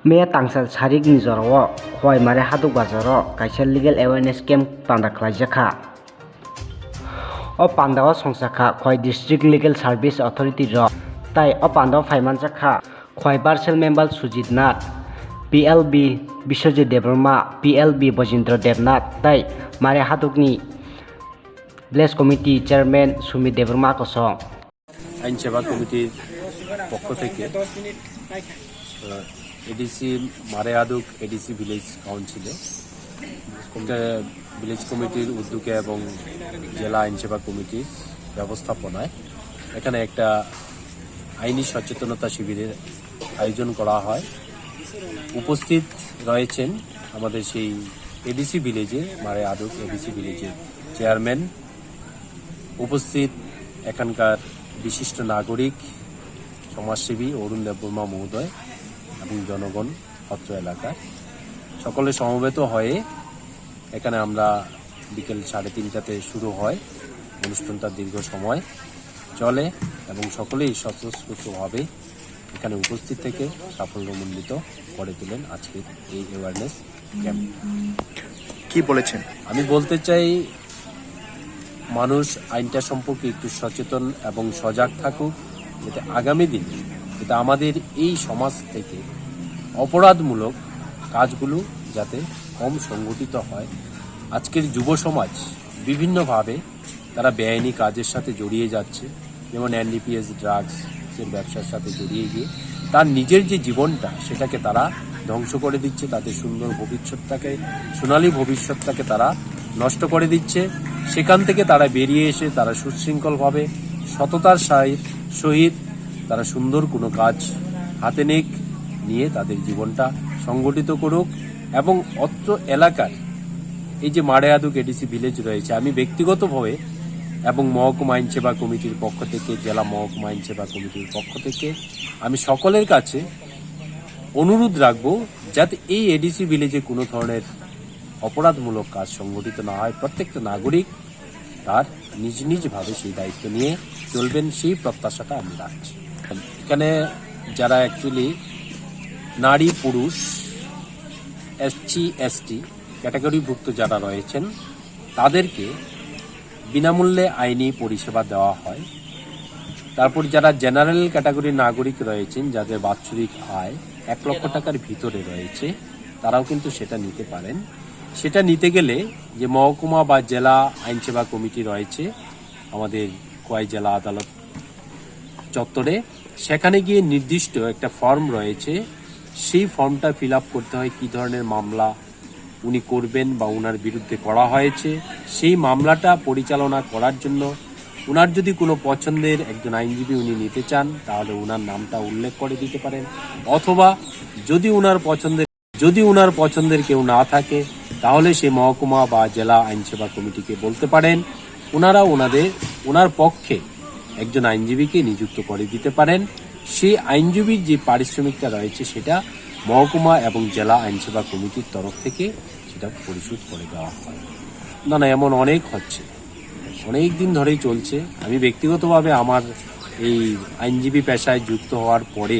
Mea tangsa sarik ni jorao khoi mare haduk bazaro kaisa legal awareness camp panda khlaijaka. O pandao songsakha khoi district legal service authority ro tai o pandao phaimanjakha khoi Barsel member Sujit Nath, PLB Biswajit Debroma, PLB Bojindra Devnath tai mare hadukni Bless Committee Chairman Sumit Debroma kosong আইন সেবা কমিটির পক্ষ থেকে ADC মারে হাদুক ADC village কাউন্সিলে village কমিটির উদ্যোগে এবং জেলা আইন সেবা কমিটির ব্যবস্থাপনায় এখানে একটা আইনি সচেতনতা শিবিরের আয়োজন করা হয়। উপস্থিত রয়েছেন আমাদের সেই এডিসি ভিলেজের মারে হাদুক এডিসি ভিলেজের চেয়ারম্যান, উপস্থিত এখানকার বিশিষ্ট নাগরিক সমাজসেবী অরুণ দেববর্মা মহোদয় এবং জনগণ অত্র এলাকায় সকলে সমবেত হয়ে এখানে আমরা বিকেল 3:30টাতে শুরু হয়। অনুষ্ঠানটা দীর্ঘ সময় চলে এবং সকলেই স্বতঃস্ফূর্তভাবে এখানে উপস্থিত থেকে সাফল্যমণ্ডিত করে তোলেন আজকের এই অ্যাওয়ারনেস ক্যাম্প। কি বলেছেন? আমি বলতে চাই, মানুষ আইনটা সম্পর্কে একটু সচেতন এবং সজাগ থাকুক, যাতে আগামী দিনে যাতে আমাদের এই সমাজ থেকে অপরাধমূলক কাজগুলো যাতে কম সংগঠিত হয়। আজকের যুব সমাজ বিভিন্নভাবে তারা বেআইনি কাজের সাথে জড়িয়ে যাচ্ছে, যেমন NDPS ড্রাগসের ব্যবসার সাথে জড়িয়ে গিয়ে তার নিজের যে জীবনটা সেটাকে তারা ধ্বংস করে দিচ্ছে, তাদের সুন্দর ভবিষ্যৎটাকে, সোনালী ভবিষ্যৎটাকে তারা নষ্ট করে দিচ্ছে। সেখান থেকে তারা বেরিয়ে এসে তারা সুশৃঙ্খলভাবে সততার সহিত তারা সুন্দর কোনো কাজ হাতে নিয়ে তাদের জীবনটা সংগঠিত করুক। এবং অত্র এলাকার এই যে মারে হাদুক এডিসি ভিলেজ রয়েছে, আমি ব্যক্তিগতভাবে এবং মহকুমা আইন সেবা কমিটির পক্ষ থেকে, জেলা মহকুমা আইন সেবা কমিটির পক্ষ থেকে আমি সকলের কাছে অনুরোধ রাখবো যাতে এই এডিসি ভিলেজে কোনো ধরনের অপরাধমূলক কাজ সংগঠিত না হয়। প্রত্যেকটা নাগরিক তার নিজভাবে সেই দায়িত্ব নিয়ে চলবেন, সেই প্রত্যাশাটা আমি রাখছি। এখানে যারা অ্যাকচুয়ালি নারী পুরুষ SC ST ক্যাটাগরিভুক্ত যারা রয়েছেন তাদেরকে বিনামূল্যে আইনি পরিষেবা দেওয়া হয়। তারপর যারা জেনারেল ক্যাটাগরির নাগরিক রয়েছেন, যাদের বাৎসরিক আয় 1 লক্ষ টাকার ভিতরে রয়েছে, তারাও কিন্তু সেটা নিতে পারেন। সেটা নিতে গেলে যে মহকুমা বা জেলা আইন সেবা কমিটি রয়েছে আমাদের খোয়াই জেলা আদালত চত্বরে, সেখানে গিয়ে নির্দিষ্ট একটা ফর্ম রয়েছে, সেই ফর্মটা ফিল আপ করতে হয়। কী ধরনের মামলা উনি করবেন বা উনার বিরুদ্ধে করা হয়েছে, সেই মামলাটা পরিচালনা করার জন্য উনার যদি কোনো পছন্দের একজন আইনজীবী উনি নিতে চান তাহলে উনার নামটা উল্লেখ করে দিতে পারেন, অথবা যদি উনার পছন্দের কেউ না থাকে তাহলে সেই মহকুমা বা জেলা আইন সেবা কমিটিকে বলতে পারেন, ওনার পক্ষে একজন আইনজীবীকে নিযুক্ত করে দিতে পারেন। সেই আইনজীবীর যে পারিশ্রমিকটা রয়েছে সেটা মহকুমা এবং জেলা আইন সেবা কমিটির তরফ থেকে সেটা পরিশোধ করে দেওয়া হয়। না, এমন অনেক হচ্ছে, অনেক দিন ধরেই চলছে। আমি ব্যক্তিগতভাবে আমার এই আইনজীবী পেশায় যুক্ত হওয়ার পরে